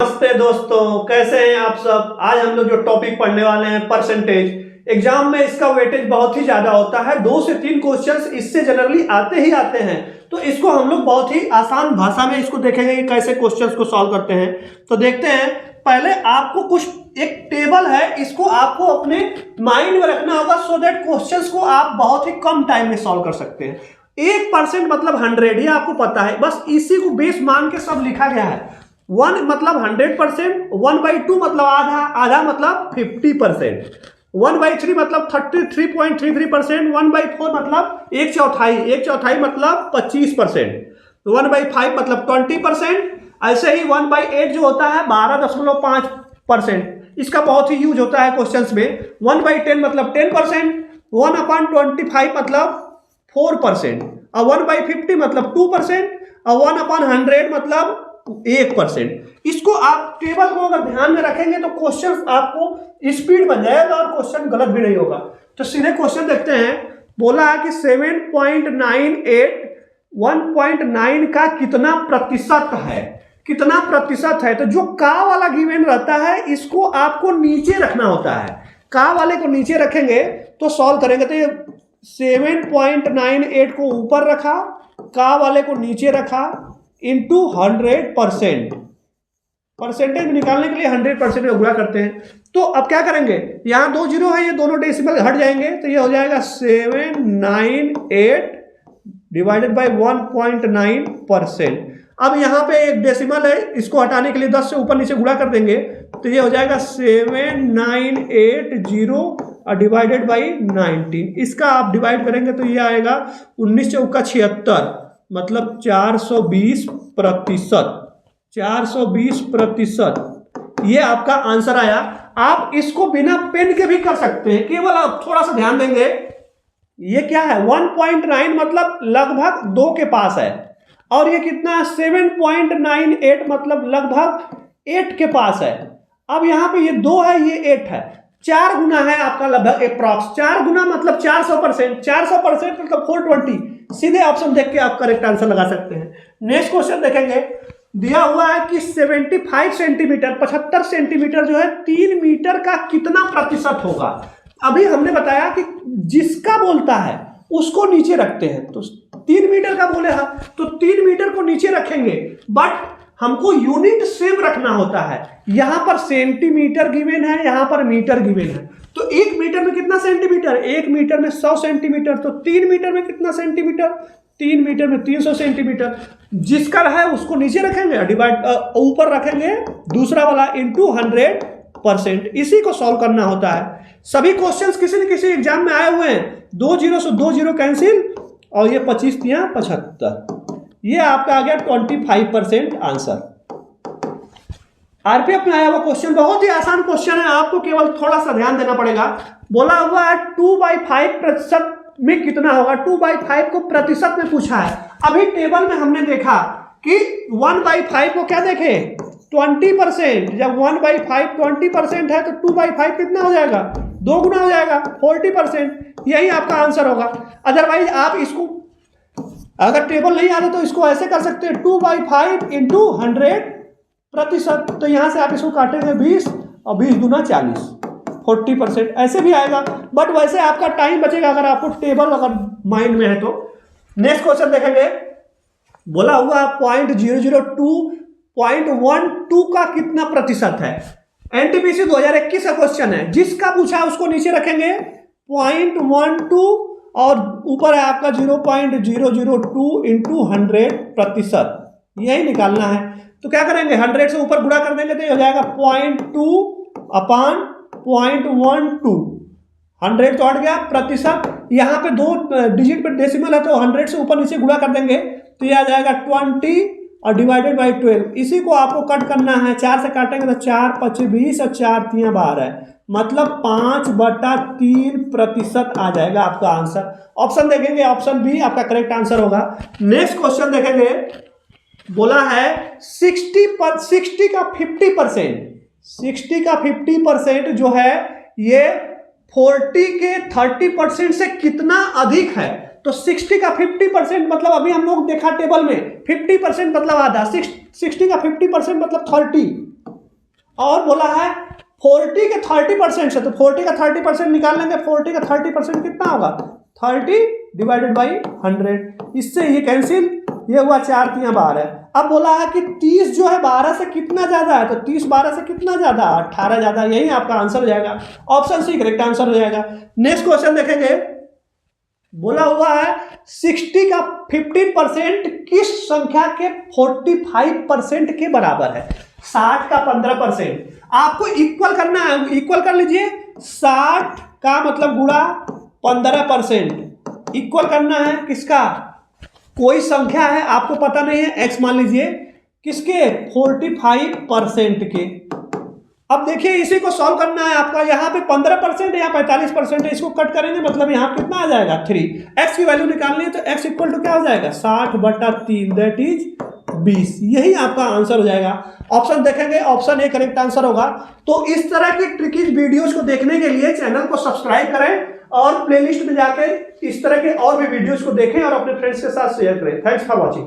नमस्ते दोस्तों, कैसे हैं आप सब। आज हम लोग जो टॉपिक पढ़ने वाले हैं परसेंटेज। एग्जाम में इसका वेटेज बहुत ही ज्यादा होता है। 2 से 3 क्वेश्चंस इससे जनरली आते ही आते हैं, तो इसको हम लोग बहुत ही आसान भाषा में इसको देखेंगे कि कैसे क्वेश्चंस को सॉल्व करते हैं। तो देखते हैं, पहले आपको कुछ एक टेबल है, इसको आपको अपने माइंड में रखना होगा सो दैट क्वेश्चंस को आप बहुत ही कम टाइम में सॉल्व कर सकते हैं। 1% मतलब 100, ये आपको पता है, बस इसी को बेस मान के सब लिखा गया है। 1 मतलब 100%, 1/2 मतलब आधा, आधा मतलब 50%, 1/3 मतलब 33.33%, 1/4 मतलब 1/4, 1/4 मतलब 25%, 1/5 मतलब 20%। ऐसे ही 1/8 जो होता है 12.5%, इसका बहुत ही यूज होता है क्वेश्चंस में। 1/10 मतलब 10%, 1/25 मतलब 4%, और 1/50 मतलब 2%, और 1/100 मतलब 1%। इसको आप टेबल को अगर ध्यान में रखेंगे तो क्वेश्चन आपको स्पीड बन जाएगा और क्वेश्चन गलत भी नहीं होगा। तो सीधे क्वेश्चन देखते हैं। बोला है कि 7.98 1.9 का कितना प्रतिशत है, कितना प्रतिशत है। तो जो का वाला गिवन रहता है इसको आपको नीचे रखना होता है। का वाले को नीचे रखेंगे तो सॉल्व करेंगे। तो ये 7.98 को ऊपर रखा, का वाले को नीचे रखा, इंटू 100%। परसेंटेज निकालने के लिए 100% में गुणा करते हैं। तो अब क्या करेंगे, यहाँ 2 जीरो है, ये दोनों डेसिमल हट जाएंगे, तो ये हो जाएगा 798 डिवाइडेड बाई 1.9%। अब यहाँ पे एक डेसिमल है, इसको हटाने के लिए 10 से ऊपर नीचे गुणा कर देंगे, तो ये हो जाएगा 7980 डिवाइडेड बाई 19। इसका आप डिवाइड करेंगे तो ये आएगा 19 चौका 76, मतलब 420%। 420%, ये आपका आंसर आया। आप इसको बिना पेन के भी कर सकते हैं, केवल आप थोड़ा सा ध्यान देंगे। ये क्या है, 1.9 मतलब लगभग 2 के पास है, और ये कितना 7.98 मतलब लगभग 8 के पास है। अब यहाँ पे ये 2 है, ये 8 है, 4 गुना है आपका लगभग अप्रॉक्स। 4 गुना मतलब 400%, 400% मतलब 420। सीधे ऑप्शन देख के आप करेक्ट आंसर लगा सकते हैं। नेक्स्ट क्वेश्चन देखेंगे। दिया हुआ है कि 75 सेंटीमीटर 75 सेंटीमीटर जो है 3 मीटर का कितना प्रतिशत होगा। अभी हमने बताया कि जिसका बोलता है उसको नीचे रखते हैं, तो 3 मीटर का बोले हाँ, तो 3 मीटर को नीचे रखेंगे, बट हमको यूनिट सेम रखना होता है। यहां पर सेंटीमीटर गिवन है, यहां पर मीटर गिवन है। तो 1 मीटर में कितना सेंटीमीटर, 1 मीटर में 100 सेंटीमीटर, तो 3 मीटर में कितना सेंटीमीटर, 3 मीटर में 300 सेंटीमीटर। जिसका है उसको नीचे रखेंगे, डिवाइड ऊपर रखेंगे दूसरा वाला, इंटू 100%। इसी को सॉल्व करना होता है। सभी क्वेश्चंस किसी न किसी एग्जाम में आए हुए हैं। 2 जीरो से 2 जीरो कैंसिल, और ये 25 तिया 75, ये आपका आ गया 25% आंसर। आरपीएफ में आया हुआ क्वेश्चन बहुत ही आसान क्वेश्चन है, आपको केवल थोड़ा सा ध्यान देना पड़ेगा। बोला हुआ है 2/5% में कितना होगा। 2/5 को प्रतिशत में पूछा है। अभी टेबल में हमने देखा कि 1/5 को क्या देखे, 20%। जब 1/5 20% है तो 2/5 कितना हो जाएगा, 2 गुना हो जाएगा, 40%। यही आपका आंसर होगा। अदरवाइज आप इसको अगर टेबल नहीं आ रहा तो इसको ऐसे कर सकते हैं, 2/5 इंटू 100%। तो यहां से आप इसको काटेंगे 20, और 20 दूना 40, 40%, ऐसे भी आएगा। बट वैसे आपका टाइम बचेगा अगर आपको टेबल अगर माइंड में है तो। नेक्स्ट क्वेश्चन देखेंगे। बोला हुआ 0.002 का कितना प्रतिशत है। एनटीपीसी 2021 का क्वेश्चन है। जिसका पूछा उसको नीचे रखेंगे 0.12, और ऊपर है आपका 0.002 इंटू 100%। यही निकालना है। तो क्या करेंगे, 100 से ऊपर गुणा कर देंगे तो ये हो जाएगा 0.2/0.12। 100 तो हट गया, प्रतिशत यहाँ पे 2 डिजिट पे डेसिमल है, तो 100 से ऊपर नीचे गुणा कर देंगे तो ये आ जाएगा 20 और डिवाइडेड बाई 12। इसी को आपको कट करना है, 4 से काटेंगे तो 4 5 20 और 4 3 12 है, मतलब 5/3% आ जाएगा आपका आंसर। ऑप्शन देखेंगे, ऑप्शन बी आपका करेक्ट आंसर होगा। नेक्स्ट क्वेश्चन देखेंगे। बोला है 60 का 50% जो है ये 40 के 30% से कितना अधिक है। तो 60 का 50% मतलब अभी हम लोग देखा टेबल में 50% मतलब आधा, 60 का 50% मतलब 30, और बोला है 40 के 30% से, तो 40 का 30% निकाल लेंगे। 40 का 30% कितना होगा? 30 डिवाइडेड बाई 100। इससे ये कैंसिल, ये हुआ 4 3 12। अब बोला है कि 30 जो है 12 से कितना ज्यादा है, तो 30 12 से कितना ज्यादा? 18 ज्यादा। यही आपका आंसर हो जाएगा, ऑप्शन सी करेक्ट आंसर हो जाएगा। नेक्स्ट क्वेश्चन देखेंगे। बोला हुआ है 60 का 15% किस संख्या के 45% के बराबर है? 60 का 15%। आपको इक्वल करना है, इक्वल कर लीजिए। 60 का मतलब गुणा 15%, इक्वल करना है किसका? कोई संख्या है, आपको पता नहीं है, एक्स मान लीजिए, किसके? 45% के। अब देखिए इसी को सॉल्व करना है आपका। यहाँ पे 15% है, यहाँ 45% है, इसको कट करेंगे मतलब यहाँ कितना आ जाएगा? 3। एक्स की वैल्यू निकालनी है तो एक्स इक्वल टू क्या हो जाएगा? 60/3 दैट इज 20। यही आपका आंसर हो जाएगा। ऑप्शन देखेंगे, ऑप्शन ए करेक्ट आंसर होगा। तो इस तरह की ट्रिकी वीडियोस को देखने के लिए चैनल को सब्सक्राइब करें और प्लेलिस्ट में जाकर इस तरह के और भी वीडियोस को देखें और अपने फ्रेंड्स के साथ शेयर करें। Thanks for watching.